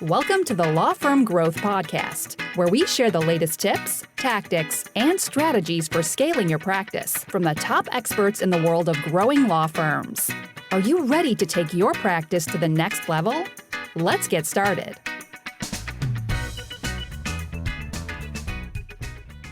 Welcome to the Law Firm Growth Podcast, where we share the latest tips, tactics, and strategies for scaling your practice from the top experts in the world of growing law firms. Are you ready to take your practice to the next level? Let's get started.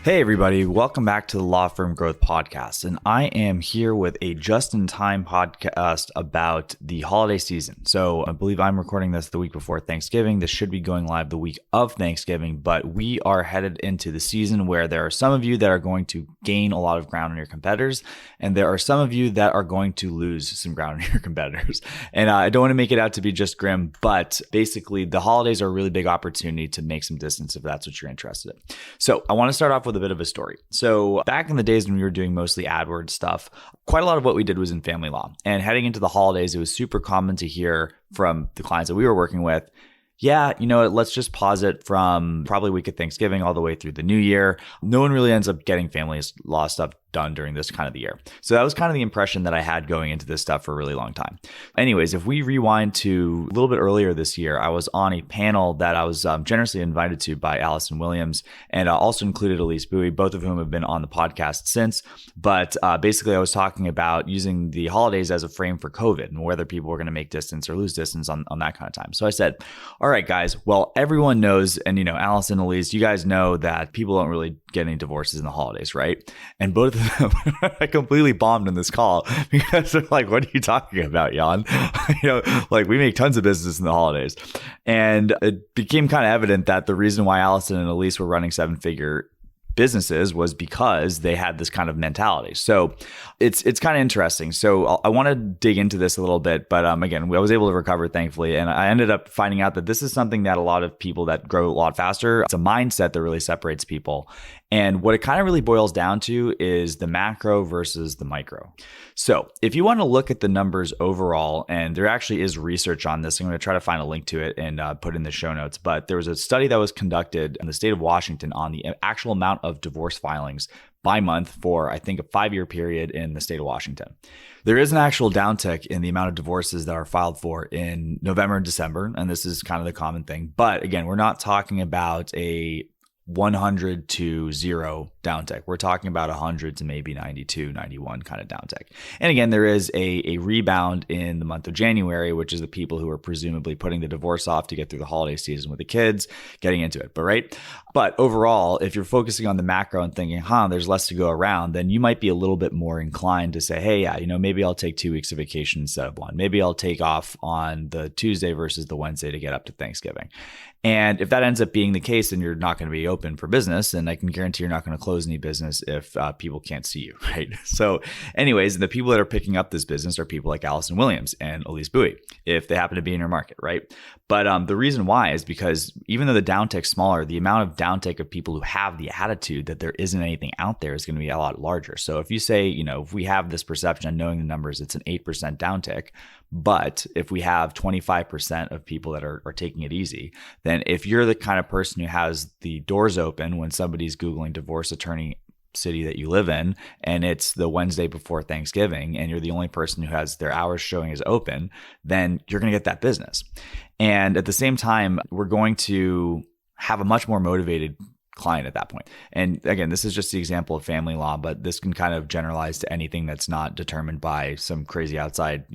Hey everybody, welcome back to the Law Firm Growth Podcast, and I am here with a just-in-time podcast about the holiday season. So I believe I'm recording this the week before Thanksgiving. This should be going live the week of Thanksgiving, but we are headed into the season where there are some of you that are going to gain a lot of ground on your competitors, and there are some of you that are going to lose some ground on your competitors. And I don't want to make it out to be just grim, but basically the holidays are a really big opportunity to make some distance if that's what you're interested in. So I want to start off with a bit of a story. So back in the days when we were doing mostly AdWords stuff, quite a lot of what we did was in family law. And heading into the holidays, it was super common to hear from the clients that we were working with, yeah, you know what, let's just pause it from probably week of Thanksgiving all the way through the new year. No one really ends up getting family law stuff done during this kind of the year. So that was kind of the impression that I had going into this stuff for a really long time. Anyways, if we rewind to a little bit earlier this year, I was on a panel that I was generously invited to by Allison Williams and also included Elise Bowie, both of whom have been on the podcast since. But basically, I was talking about using the holidays as a frame for COVID and whether people were going to make distance or lose distance on that kind of time. So I said, all right, guys, well, everyone knows, and you know, Allison, Elise, you guys know that people don't really get any divorces in the holidays, right? And both of them, I completely bombed in this call because they're like, what are you talking about, Jan? Like we make tons of business in the holidays. And it became kind of evident that the reason why Allison and Elise were running seven-figure businesses was because they had this kind of mentality. So it's kind of interesting. So I want to dig into this a little bit, but again, I was able to recover thankfully. And I ended up finding out that this is something that a lot of people that grow a lot faster, it's a mindset that really separates people. And what it kind of really boils down to is the macro versus the micro. So if you want to look at the numbers overall, and there actually is research on this, I'm going to try to find a link to it and put in the show notes. But there was a study that was conducted in the state of Washington on the actual amount of divorce filings by month for, I think, a 5-year period in the state of Washington. There is an actual downtick in the amount of divorces that are filed for in November and December, and this is kind of the common thing. But again, we're not talking about a 100 to 0 downtick. We're talking about 100 to maybe 92, 91 kind of downtick. And again, there is a rebound in the month of January, which is the people who are presumably putting the divorce off to get through the holiday season with the kids, getting into it. But overall, if you're focusing on the macro and thinking, there's less to go around, then you might be a little bit more inclined to say, hey, yeah, maybe I'll take 2 weeks of vacation instead of 1. Maybe I'll take off on the Tuesday versus the Wednesday to get up to Thanksgiving. And if that ends up being the case, then you're not going to be open for business. And I can guarantee you're not going to close any business if people can't see you, right? So anyways, the people that are picking up this business are people like Allison Williams and Elise Bowie, if they happen to be in your market, right? But the reason why is because even though the downtick's smaller, the amount of downtick of people who have the attitude that there isn't anything out there is going to be a lot larger. So if you say, if we have this perception and knowing the numbers, it's an 8% downtick. But if we have 25% of people that are taking it easy, then if you're the kind of person who has the doors open when somebody's Googling divorce attorney city that you live in, and it's the Wednesday before Thanksgiving, and you're the only person who has their hours showing as open, then you're going to get that business. And at the same time, we're going to have a much more motivated client at that point. And again, this is just the example of family law, but this can kind of generalize to anything that's not determined by some crazy outside,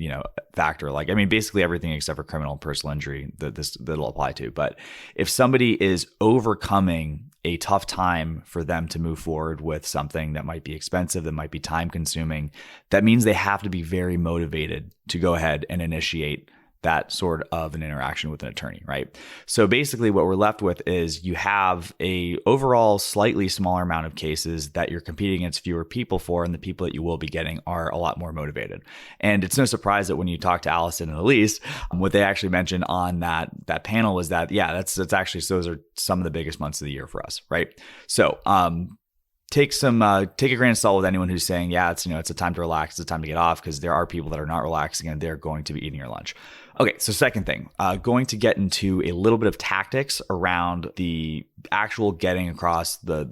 factor. Basically everything except for criminal and personal injury that'll apply to. But if somebody is overcoming a tough time for them to move forward with something that might be expensive, that might be time consuming, that means they have to be very motivated to go ahead and initiate that sort of an interaction with an attorney, right? So basically what we're left with is you have a overall slightly smaller amount of cases that you're competing against fewer people for, and the people that you will be getting are a lot more motivated. And it's no surprise that when you talk to Allison and Elise, what they actually mentioned on that panel was that, that's actually, so those are some of the biggest months of the year for us, right? So, take a grain of salt with anyone who's saying, it's a time to relax, it's a time to get off, because there are people that are not relaxing and they're going to be eating your lunch. Okay, so second thing, going to get into a little bit of tactics around the actual getting across the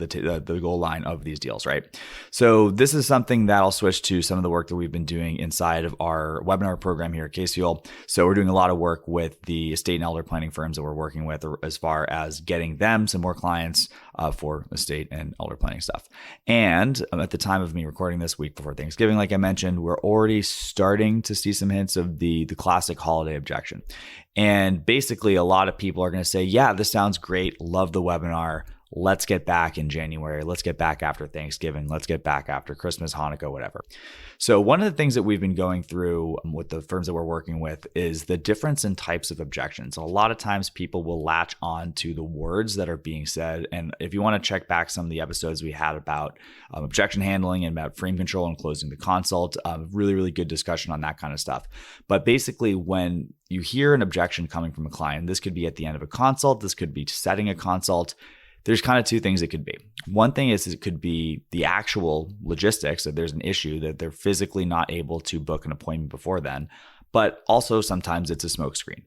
goal line of these deals, right? So this is something that I'll switch to some of the work that we've been doing inside of our webinar program here at CaseFuel. So we're doing a lot of work with the estate and elder planning firms that we're working with as far as getting them some more clients for estate and elder planning stuff. And at the time of me recording this week before Thanksgiving, like I mentioned, we're already starting to see some hints of the classic holiday objection. And basically, a lot of people are going to say, yeah, this sounds great. Love the webinar. Let's get back in January. Let's get back after Thanksgiving. Let's get back after Christmas, Hanukkah, whatever. So one of the things that we've been going through with the firms that we're working with is the difference in types of objections. A lot of times people will latch on to the words that are being said. And if you want to check back some of the episodes we had about objection handling and about frame control and closing the consult, really, really good discussion on that kind of stuff. But basically, when you hear an objection coming from a client, this could be at the end of a consult, this could be setting a consult. There's kind of two things it could be. One thing is it could be the actual logistics, that there's an issue that they're physically not able to book an appointment before then, but also sometimes it's a smokescreen.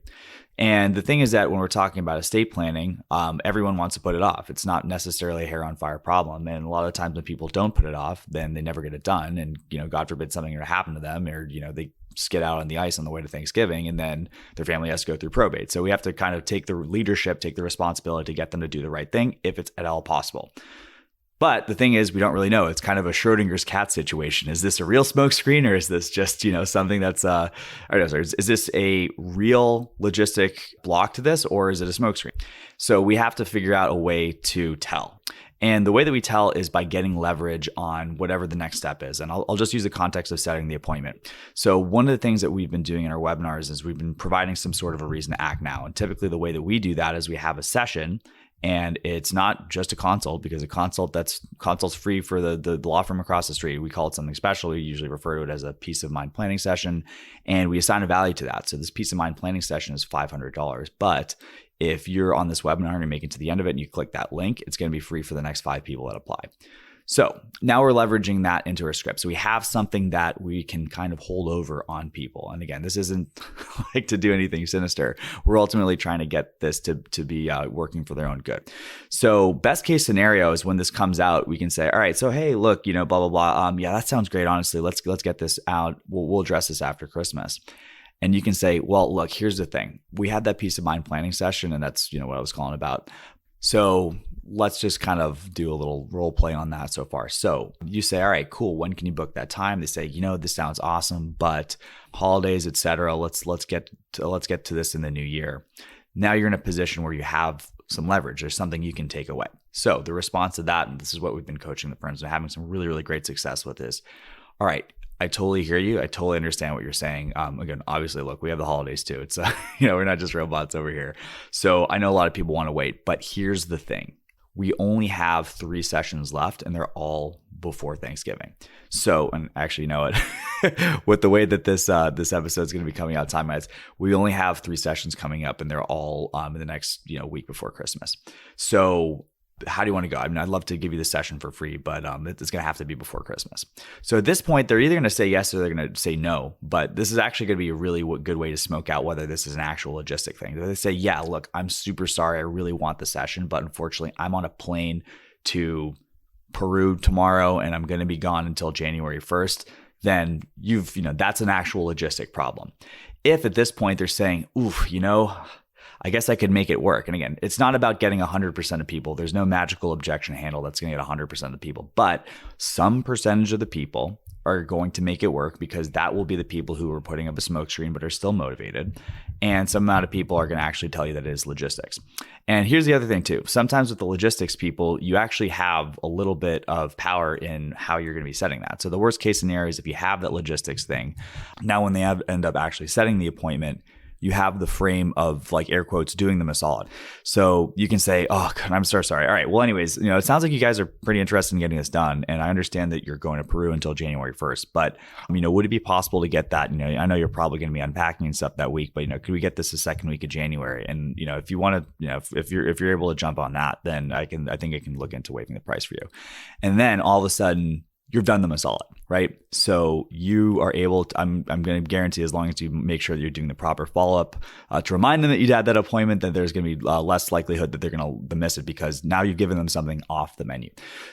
And the thing is that when we're talking about estate planning, everyone wants to put it off. It's not necessarily a hair on fire problem. And a lot of times when people don't put it off, then they never get it done. And, God forbid something were to happen to them, or, they skid out on the ice on the way to Thanksgiving, and then their family has to go through probate. So we have to kind of take the leadership, take the responsibility to get them to do the right thing if it's at all possible. But the thing is, we don't really know. It's kind of a Schrodinger's cat situation. Is this a real smokescreen, or is this just, something that's, is this a real logistic block to this, or is it a smokescreen? So we have to figure out a way to tell. And the way that we tell is by getting leverage on whatever the next step is. And I'll just use the context of setting the appointment. So one of the things that we've been doing in our webinars is we've been providing some sort of a reason to act now. And typically the way that we do that is we have a session, and it's not just a consult, because consult's free for the law firm across the street. We call it something special. We usually refer to it as a peace of mind planning session, and we assign a value to that. So this peace of mind planning session is $500, but if you're on this webinar and you make it to the end of it and you click that link, it's going to be free for the next 5 people that apply. So now we're leveraging that into our script. So we have something that we can kind of hold over on people. And again, this isn't like to do anything sinister. We're ultimately trying to get this to be working for their own good. So best case scenario is when this comes out, we can say, all right, so hey, look, blah, blah, blah. Yeah, that sounds great. Honestly, let's get this out. We'll address this after Christmas. And you can say, well, look, here's the thing. We had that peace of mind planning session, and that's, what I was calling about. So let's just kind of do a little role play on that so far. So you say, all right, cool. When can you book that time? They say, this sounds awesome, but holidays, et cetera, let's get to this in the new year. Now you're in a position where you have some leverage. There's something you can take away. So the response to that, and this is what we've been coaching the firms and having some really, really great success with, is, all right, I totally hear you. I totally understand what you're saying. Again, obviously, look, we have the holidays too. It's, we're not just robots over here. So I know a lot of people want to wait, but here's the thing. We only have 3 sessions left, and they're all before Thanksgiving. So, and actually, you know what, with the way that this episode is going to be coming out time-wise, we only have 3 sessions coming up, and they're all in the next, week before Christmas. So how do you want to go? I mean, I'd love to give you the session for free, but it's going to have to be before Christmas. So at this point, they're either going to say yes or they're going to say no. But this is actually going to be a really good way to smoke out whether this is an actual logistic thing. They say, yeah, look, I'm super sorry. I really want the session, but unfortunately, I'm on a plane to Peru tomorrow, and I'm going to be gone until January 1st. Then that's an actual logistic problem. If at this point they're saying, oof, I guess I could make it work. And again, it's not about getting 100% of people. There's no magical objection handle that's going to get 100% of the people, but some percentage of the people are going to make it work, because that will be the people who are putting up a smoke screen but are still motivated. And some amount of people are going to actually tell you that it is logistics. And here's the other thing too. Sometimes with the logistics people, you actually have a little bit of power in how you're going to be setting that. So the worst case scenario is if you have that logistics thing, now when they end up actually setting the appointment, you have the frame of, like, air quotes, doing them a solid. So you can say, oh, God, I'm so sorry. All right. Well, anyways, it sounds like you guys are pretty interested in getting this done. And I understand that you're going to Peru until January 1st. But, would it be possible to get that? I know you're probably going to be unpacking and stuff that week, but, could we get this the second week of January? And, if you want to, if you're able to jump on that, then I think I can look into waiving the price for you. And then all of a sudden, you've done them a solid, right? So you are able to, I'm going to guarantee as long as you make sure that you're doing the proper follow-up to remind them that you had that appointment, that there's going to be less likelihood that they're going to miss it because now you've given them something off the menu.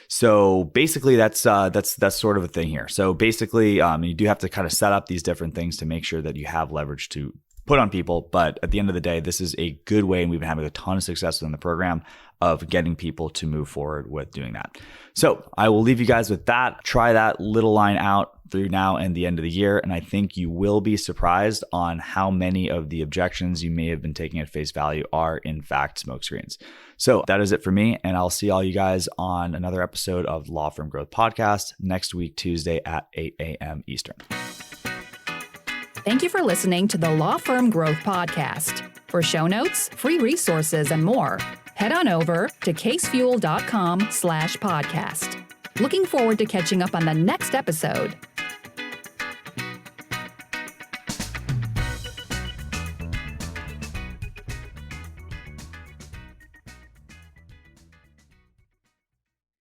So basically that's sort of a thing here. So basically you do have to kind of set up these different things to make sure that you have leverage to put on people. But at the end of the day, this is a good way, and we've been having a ton of success within the program of getting people to move forward with doing that. So I will leave you guys with that. Try that little line out through now and the end of the year. And I think you will be surprised on how many of the objections you may have been taking at face value are in fact smokescreens. So that is it for me. And I'll see all you guys on another episode of Law Firm Growth Podcast next week, Tuesday at 8 a.m. Eastern. Thank you for listening to the Law Firm Growth Podcast. For show notes, free resources, and more, head on over to casefuel.com/podcast. Looking forward to catching up on the next episode.